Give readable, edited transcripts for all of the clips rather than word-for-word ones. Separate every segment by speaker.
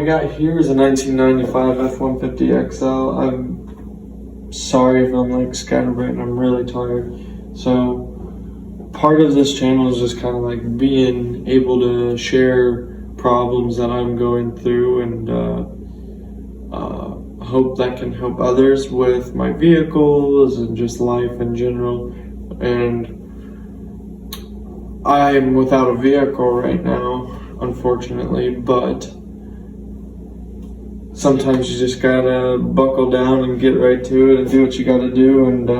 Speaker 1: we got here is a 1995 F-150 XL. I'm sorry if I'm like scatterbrained, I'm really tired. So part of this channel is just kind of like being able to share problems that I'm going through, and hope that can help others with my vehicles and just life in general. And I'm without a vehicle right now, unfortunately, but sometimes you just gotta buckle down and get right to it and do what you gotta do, and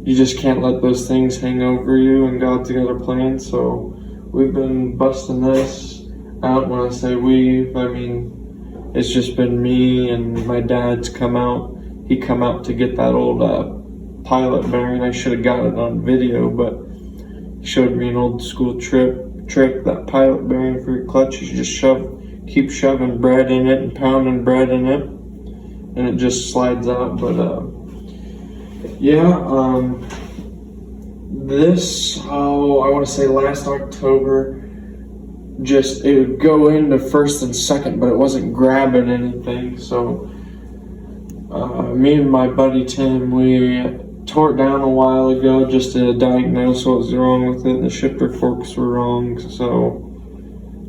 Speaker 1: you just can't let those things hang over you, and God's got a plan. So we've been busting this out. When I say we, I mean it's just been me and my dad's come out. He come out to get that old pilot bearing. I should have got it on video, but he showed me an old school trick, that pilot bearing for your clutch. You just keep shoving bread in it and pounding bread in it, and it just slides out. But this, I want to say last October, it would go into first and second, but it wasn't grabbing anything. So me and my buddy Tim, we tore it down a while ago just to diagnose what was wrong with it. The shifter forks were wrong, so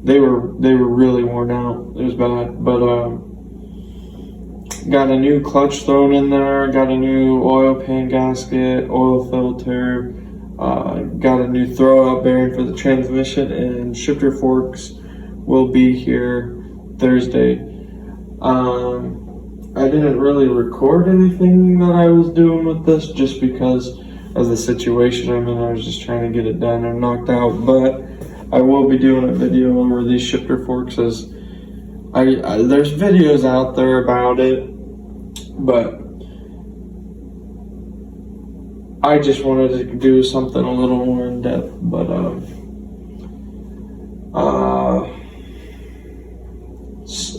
Speaker 1: they were really worn out. It was bad, but got a new clutch thrown in there, got a new oil pan gasket, oil filter, got a new throwout bearing for the transmission, and shifter forks will be here Thursday. I didn't really record anything that I was doing with this just because of the situation I'm in. I was just trying to get it done and knocked out, but I will be doing a video over these shifter forks, as there's videos out there about it, but I just wanted to do something a little more in depth. But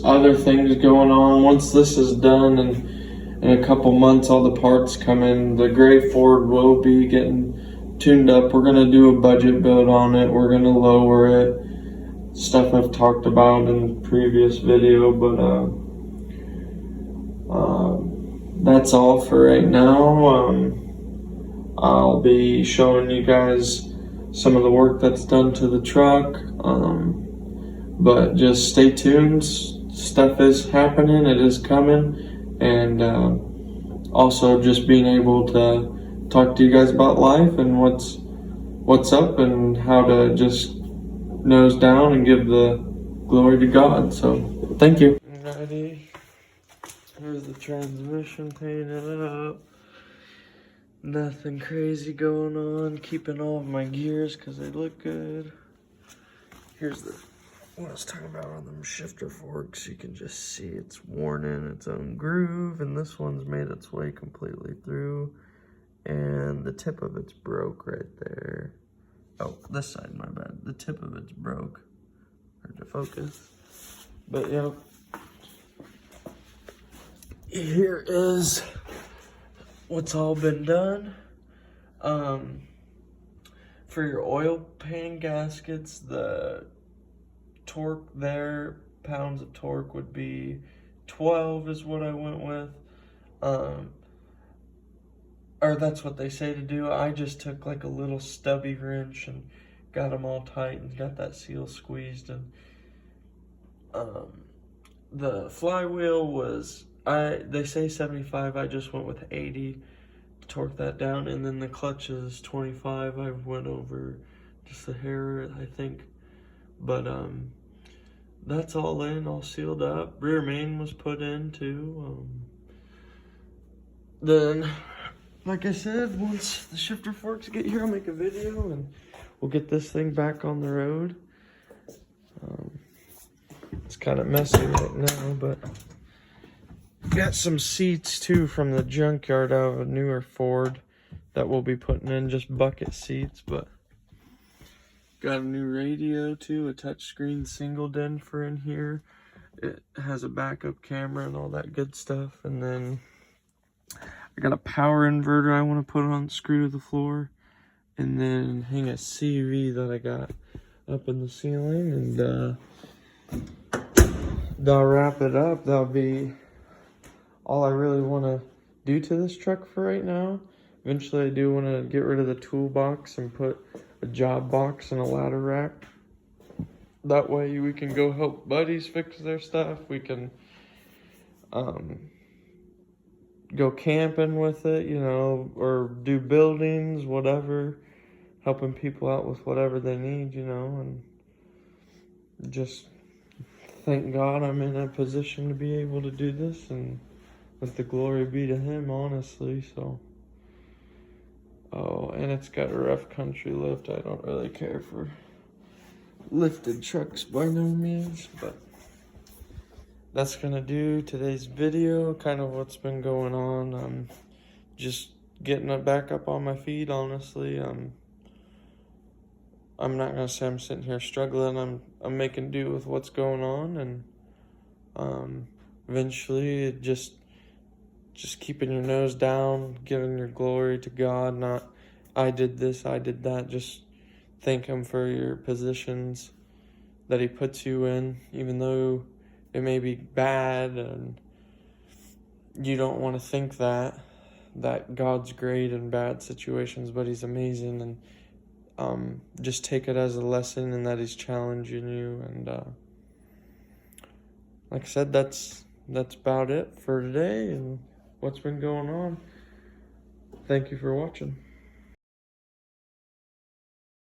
Speaker 1: other things going on. Once this is done, and in a couple months all the parts come in, the gray Ford will be getting tuned up. We're gonna do a budget build on it. We're gonna lower it. Stuff I've talked about in previous video, but that's all for right now. I'll be showing you guys some of the work that's done to the truck, but just stay tuned. Stuff is happening, it is coming, and also just being able to talk to you guys about life and what's up, and how to just nose down and give the glory to God. So thank you. Alrighty, here's the transmission painted up. Nothing crazy going on, keeping all of my gears because they look good. Here's what I was talking about on them shifter forks. You can just see it's worn in its own groove, and this one's made its way completely through, and the tip of it's broke right there. Oh, this side, my bad. The tip of it's broke. Hard to focus. But yeah, here is what's all been done. For your oil pan gaskets, the torque there, pounds of torque would be 12 is what I went with. Or that's what they say to do. I just took like a little stubby wrench and got them all tight and got that seal squeezed. And the flywheel was, they say 75, I just went with 80 to torque that down. And then the clutch is 25. I went over just a hair, I think. But that's all in, all sealed up. Rear main was put in too. Then, like I said, once the shifter forks get here, I'll make a video and we'll get this thing back on the road. It's kind of messy right now, but got some seats too from the junkyard out of a newer Ford that we'll be putting in, just bucket seats. But got a new radio too, a touchscreen single denser in here. It has a backup camera and all that good stuff. And then I got a power inverter I want to put on, screw to the floor, and then hang a CV that I got up in the ceiling. And that'll wrap it up. That'll be all I really want to do to this truck for right now. Eventually I do want to get rid of the toolbox and put a job box and a ladder rack. That way we can go help buddies fix their stuff. We can go camping with it, you know, or do buildings, whatever, helping people out with whatever they need, you know, and just thank God I'm in a position to be able to do this, and let the glory be to him, honestly. So, oh, and it's got a rough country lift. I don't really care for lifted trucks by no means, but that's gonna do today's video. Kind of what's been going on. I'm just getting it back up on my feet, honestly. I'm not gonna say I'm sitting here struggling. I'm making do with what's going on, and eventually just keeping your nose down, giving your glory to God. Not I did this, I did that. Just thank him for your positions that he puts you in, even though it may be bad and you don't want to think that God's great in bad situations, but he's amazing. And just take it as a lesson, and that he's challenging you. And like I said, that's about it for today and what's been going on. Thank you for watching.